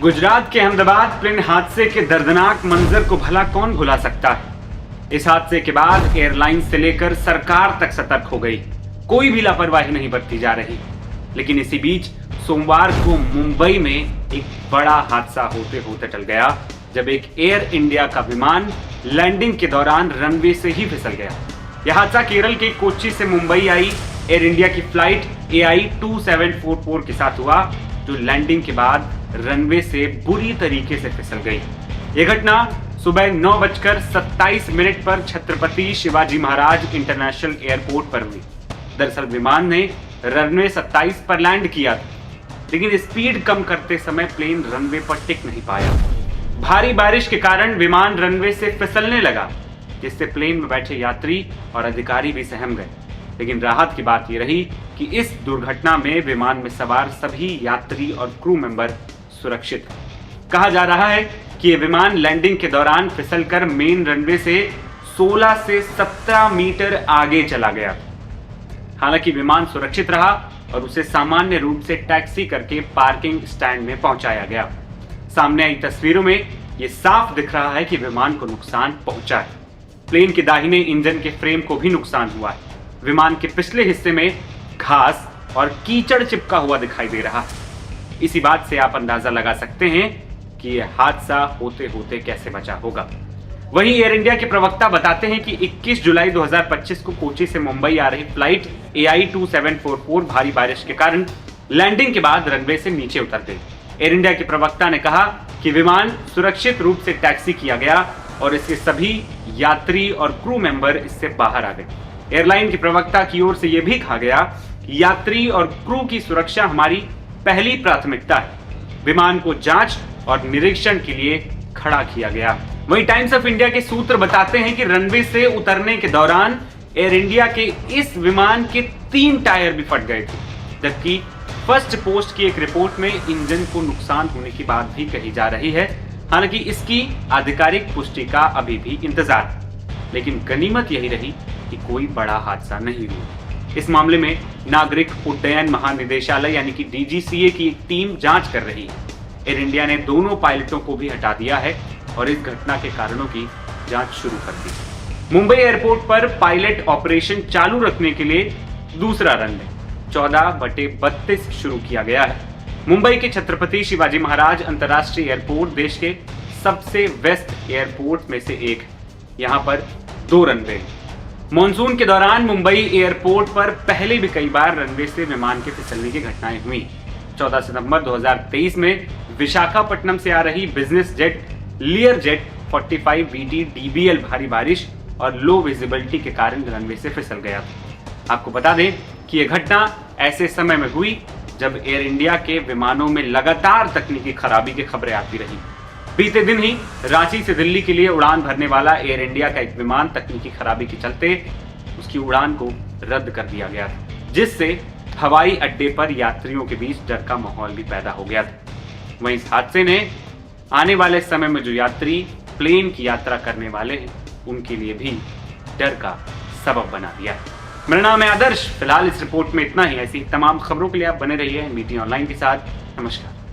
गुजरात के अहमदाबाद प्लेन हादसे के दर्दनाक मंजर को भला कौन भुला सकता है। इस हादसे के बाद एयरलाइन से लेकर सरकार तक सतर्क हो गई, कोई भी लापरवाही नहीं बरती जा रही। लेकिन इसी बीच सोमवार को मुंबई में एक बड़ा हादसा होते होते टल गया, जब एक एयर इंडिया का विमान लैंडिंग के दौरान रनवे से ही फिसल गया। यह हादसा केरल के कोच्चि से मुंबई आई एयर इंडिया की फ्लाइट AI 2744 के साथ हुआ, जो लैंडिंग के बाद रनवे से बुरी तरीके से फिसल गई। यह घटना सुबह 9:27 पर छत्रपति शिवाजी महाराज इंटरनेशनल एयरपोर्ट पर हुई। दरअसल विमान ने रनवे 27 पर लैंड किया था, लेकिन स्पीड कम करते समय प्लेन रनवे पर टिक नहीं पाया। भारी बारिश के कारण विमान रनवे से फिसलने लगा, जिससे प्लेन में बैठे यात्री और अधिकारी भी सहम गए। लेकिन राहत की बात यह रही कि इस दुर्घटना में विमान में सवार सभी यात्री और क्रू मेंबर सुरक्षित हैं। कहा जा रहा है कि यह विमान लैंडिंग के दौरान फिसलकर मेन रनवे से 16 से 17 मीटर आगे चला गया। हालांकि विमान सुरक्षित रहा और उसे सामान्य रूप से टैक्सी करके पार्किंग स्टैंड में पहुंचाया गया। सामने आई तस्वीरों में यह साफ दिख रहा है कि विमान को नुकसान पहुंचा है। प्लेन के दाहिने इंजन के फ्रेम को भी नुकसान हुआ है। विमान के पिछले हिस्से में घास और कीचड़ चिपका हुआ दिखाई दे रहा है। इसी बात से आप अंदाजा लगा सकते हैं कि यह हादसा होते होते कैसे बचा होगा। वहीं एयर इंडिया के प्रवक्ता बताते हैं कि 21 जुलाई 2025 को कोच्चि से मुंबई आ रही फ्लाइट AI 2744 भारी बारिश के कारण लैंडिंग के बाद रनवे से नीचे उतर गई। एयर इंडिया के प्रवक्ता ने कहा कि विमान सुरक्षित रूप से टैक्सी किया गया और इसके सभी यात्री और क्रू मेंबर इससे बाहर आ गए। एयरलाइन के प्रवक्ता की ओर से यह भी कहा गया कि यात्री और क्रू की सुरक्षा हमारी पहली प्राथमिकता है। विमान को जांच और निरीक्षण के लिए खड़ा किया गया। वहीं टाइम्स ऑफ इंडिया के सूत्र बताते हैं कि रनवे से उतरने के दौरान एयर इंडिया के इस विमान के 3 टायर भी फट गए थे, जबकि फर्स्ट पोस्ट की एक रिपोर्ट में इंजन को नुकसान होने की बात भी कही जा रही है। हालांकि इसकी आधिकारिक पुष्टि का अभी भी इंतजार है, लेकिन गनीमत यही रही कि कोई बड़ा हादसा नहीं हुआ। इस मामले में नागरिक उड्डयन महानिदेशालय यानी कि DGCA की एक टीम जांच कर रही है। एयर इंडिया ने दोनों पायलटों को भी हटा दिया है और इस घटना के कारणों की जांच शुरू कर दी। मुंबई एयरपोर्ट पर पायलट ऑपरेशन चालू रखने के लिए दूसरा रनवे 14/32 शुरू किया गया है। मुंबई के छत्रपति शिवाजी महाराज अंतर्राष्ट्रीय एयरपोर्ट देश के सबसे बेस्ट एयरपोर्ट में से एक है। यहाँ पर 2 रनवे। मॉनसून के दौरान मुंबई एयरपोर्ट पर पहले भी कई बार रनवे से विमान के फिसलने की घटनाएं हुई। 14 सितंबर 2023 में विशाखापट्टनम से आ रही business jet लियर jet 45 VT DBL भारी बारिश और लो विजिबिलिटी के कारण रनवे से फिसल गया। आपको बता दें कि यह घटना ऐसे समय में हुई जब एयर इंडिया के विमानों में लगातार तकनीकी खराबी की खबरें आती रही। बीते दिन ही रांची से दिल्ली के लिए उड़ान भरने वाला एयर इंडिया का एक विमान तकनीकी खराबी के चलते उसकी उड़ान को रद्द कर दिया गया था, जिससे हवाई अड्डे पर यात्रियों के बीच डर का माहौल भी पैदा हो गया था। वहीं इस हादसे ने आने वाले समय में जो यात्री प्लेन की यात्रा करने वाले हैं उनके लिए भी डर का सबब बना दिया है। मेरा नाम है आदर्श। फिलहाल इस रिपोर्ट में इतना ही। ऐसी तमाम खबरों के लिए आप बने रहिए MeetOnline के साथ। नमस्कार।